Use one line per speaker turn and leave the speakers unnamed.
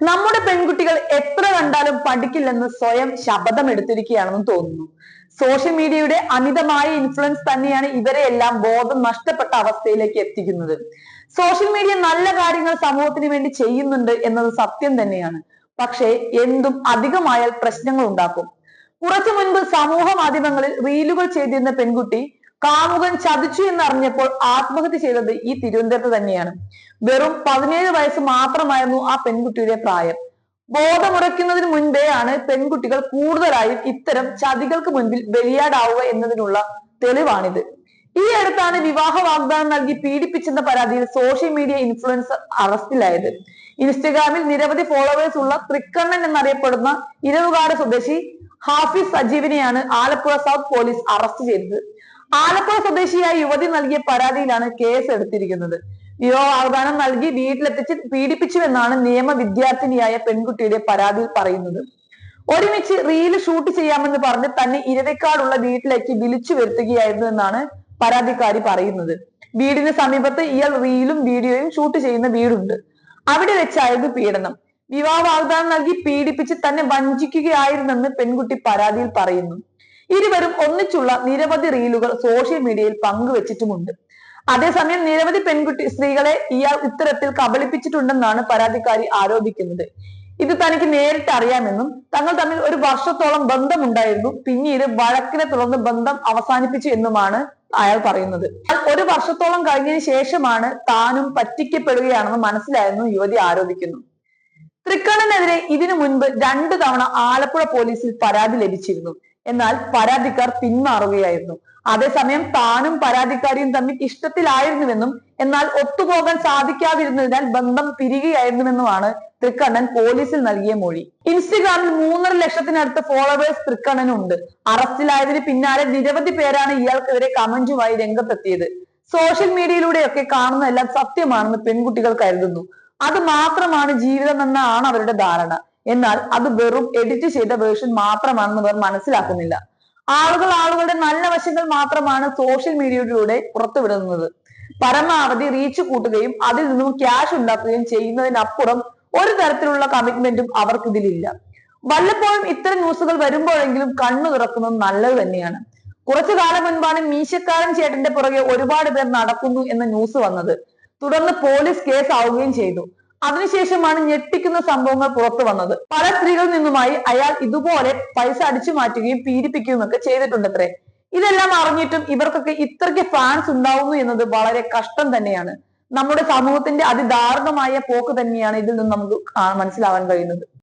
നമ്മുടെ പെൺകുട്ടികൾ എത്ര കണ്ടാലും പഠിക്കില്ലെന്ന് സ്വയം ശപഥമെടുത്തിരിക്കുകയാണെന്ന് തോന്നുന്നു. സോഷ്യൽ മീഡിയയുടെ അമിതമായ ഇൻഫ്ലുവൻസ് തന്നെയാണ് ഇവരെ എല്ലാം ബോധം നഷ്ടപ്പെട്ട അവസ്ഥയിലേക്ക് എത്തിക്കുന്നത്. സോഷ്യൽ മീഡിയ നല്ല കാര്യങ്ങൾ സമൂഹത്തിന് വേണ്ടി ചെയ്യുന്നുണ്ട് എന്നത് സത്യം തന്നെയാണ്. പക്ഷേ എന്തും അധികമായാൽ പ്രശ്നങ്ങൾ ഉണ്ടാക്കും. കുറച്ചു മുൻപ് സമൂഹ മാധ്യമങ്ങളിൽ റീലുകൾ ചെയ്തിരുന്ന പെൺകുട്ടി കാമുകൻ ചതിച്ചു എന്നറിഞ്ഞപ്പോൾ ആത്മഹത്യ ചെയ്തത് ഈ തിരുവനന്തപുരത്ത് തന്നെയാണ്. വെറും 17 വയസ്സ് മാത്രമായിരുന്നു ആ പെൺകുട്ടിയുടെ പ്രായം. ബോധമുറയ്ക്കുന്നതിന് മുൻപേ ആണ് പെൺകുട്ടികൾ കൂടുതലായും ഇത്തരം ചതികൾക്ക് മുൻപിൽ ബലിയാടാവുക എന്നതിനുള്ള തെളിവാണിത്. ഈ അടുത്താണ് വിവാഹ വാഗ്ദാനം നൽകി പീഡിപ്പിച്ചെന്ന പരാതിയിൽ സോഷ്യൽ മീഡിയ ഇൻഫ്ലുവൻസർ അറസ്റ്റിലായത്. ഇൻസ്റ്റഗ്രാമിൽ നിരവധി ഫോളോവേഴ്സ് ഉള്ള തൃക്കണ്ണൻ എന്നറിയപ്പെടുന്ന ഇരവുകാട് സ്വദേശി ഹാഫിസ് സജീവിനെയാണ് ആലപ്പുഴ സൗത്ത് പോലീസ് അറസ്റ്റ് ചെയ്തത്. ആലപ്പുഴ സ്വദേശിയായ യുവതി നൽകിയ പരാതിയിലാണ് കേസ് എടുത്തിരിക്കുന്നത്. വിവാഹ വാഗ്ദാനം നൽകി വീട്ടിലെത്തിച്ച് പീഡിപ്പിച്ചുവെന്നാണ് നിയമ വിദ്യാർത്ഥിനിയായ പെൺകുട്ടിയുടെ പരാതിയിൽ പറയുന്നത്. ഒരുമിച്ച് റീല് ഷൂട്ട് ചെയ്യാമെന്ന് പറഞ്ഞ് തന്നെ ഇരവിക്കാടുള്ള വീട്ടിലേക്ക് വിളിച്ചു വരുത്തുകയായിരുന്നു എന്നാണ് പരാതിക്കാരി പറയുന്നത്. വീടിന് സമീപത്ത് ഇയാൾ റീലും വീഡിയോയും ഷൂട്ട് ചെയ്യുന്ന വീടുണ്ട്. അവിടെ വെച്ചായിരുന്നു പീഡനം. വിവാഹ വാഗ്ദാനം നൽകി പീഡിപ്പിച്ച് തന്നെ വഞ്ചിക്കുകയായിരുന്നെന്ന് പെൺകുട്ടി പരാതിയിൽ പറയുന്നു. ഇരുവരും ഒന്നിച്ചുള്ള നിരവധി റീലുകൾ സോഷ്യൽ മീഡിയയിൽ പങ്കുവച്ചിട്ടുമുണ്ട്. അതേസമയം നിരവധി സ്ത്രീകളെ ഇയാൾ ഇത്തരത്തിൽ കബളിപ്പിച്ചിട്ടുണ്ടെന്നാണ് പരാതിക്കാരി ആരോപിക്കുന്നത്. ഇത് തനിക്ക് നേരിട്ട് അറിയാമെന്നും തങ്ങൾ തമ്മിൽ ഒരു വർഷത്തോളം ബന്ധമുണ്ടായിരുന്നു, പിന്നീട് വഴക്കിനെ തുടർന്ന് ബന്ധം അവസാനിപ്പിച്ചു എന്നുമാണ് അയാൾ പറയുന്നത്. ഒരു വർഷത്തോളം കഴിഞ്ഞതിന് ശേഷമാണ് താനും പറ്റിക്കപ്പെടുകയാണെന്ന് മനസ്സിലായെന്നും യുവതി ആരോപിക്കുന്നു. തൃക്കണ്ണനെതിരെ ഇതിനു മുൻപ് 2 തവണ ആലപ്പുഴ പോലീസിൽ പരാതി ലഭിച്ചിരുന്നു. എന്നാൽ പരാതിക്കാർ പിന്മാറുകയായിരുന്നു. അതേസമയം താനും പരാതിക്കാരിയും തമ്മിൽ ഇഷ്ടത്തിലായിരുന്നുവെന്നും എന്നാൽ ഒത്തുപോകാൻ സാധിക്കാതിരുന്നതിനാൽ ബന്ധം പിരിയുകയായിരുന്നുവെന്നുമാണ് തൃക്കണ്ണൻ പോലീസിൽ നൽകിയ മൊഴി. ഇൻസ്റ്റഗ്രാമിൽ 3.5 ലക്ഷത്തിനടുത്ത് ഫോളോവേഴ്സ് തൃക്കണ്ണനുണ്ട്. അറസ്റ്റിലായതിന് പിന്നാലെ നിരവധി പേരാണ് ഇയാൾക്കെതിരെ കമന്റുമായി രംഗത്തെത്തിയത്. സോഷ്യൽ മീഡിയയിലൂടെയൊക്കെ കാണുന്നതെല്ലാം സത്യമാണെന്ന് പെൺകുട്ടികൾ കരുതുന്നു. അത് മാത്രമാണ് ജീവിതം എന്നാണ് അവരുടെ ധാരണ. എന്നാൽ അത് വെറും എഡിറ്റ് ചെയ്ത വേർഷൻ മാത്രമാണെന്ന് അവർ മനസ്സിലാക്കുന്നില്ല. ആളുകളുടെ നല്ല വശങ്ങൾ മാത്രമാണ് സോഷ്യൽ മീഡിയയിലൂടെ പുറത്തുവിടുന്നത്. പരമാവധി റീച്ച് കൂട്ടുകയും അതിൽ നിന്നും ക്യാഷ് ഉണ്ടാക്കുകയും ചെയ്യുന്നതിനപ്പുറം ഒരു തരത്തിലുള്ള കമ്മിറ്റ്മെന്റും അവർക്ക് ഇതിലില്ല. വല്ലപ്പോഴും ഇത്തരം ന്യൂസുകൾ വരുമ്പോഴെങ്കിലും കണ്ണു തുറക്കുന്നത് നല്ലത് തന്നെയാണ്. കുറച്ചു കാലം മുൻപാണ് മീശക്കാരൻ ചേട്ടന്റെ പുറകെ ഒരുപാട് പേർ നടക്കുന്നു എന്ന ന്യൂസ് വന്നത്. തുടർന്ന് പോലീസ് കേസ് ആവുകയും ചെയ്തു. അതിനുശേഷമാണ് ഞെട്ടിക്കുന്ന സംഭവങ്ങൾ പുറത്തു വന്നത്. പല സ്ത്രീകളിൽ നിന്നുമായി അയാൾ ഇതുപോലെ പൈസ അടിച്ചു മാറ്റുകയും പീഡിപ്പിക്കുകയും ഒക്കെ ചെയ്തിട്ടുണ്ടത്രേ. ഇതെല്ലാം അറിഞ്ഞിട്ടും ഇവർക്കൊക്കെ ഇത്രയ്ക്ക് ഫാൻസ് ഉണ്ടാവുന്നു എന്നത് വളരെ കഷ്ടം തന്നെയാണ്. നമ്മുടെ സമൂഹത്തിന്റെ അതിദാരുണമായ പോക്ക് തന്നെയാണ് ഇതിൽ നിന്ന് നമുക്ക് മനസ്സിലാവാൻ കഴിയുന്നത്.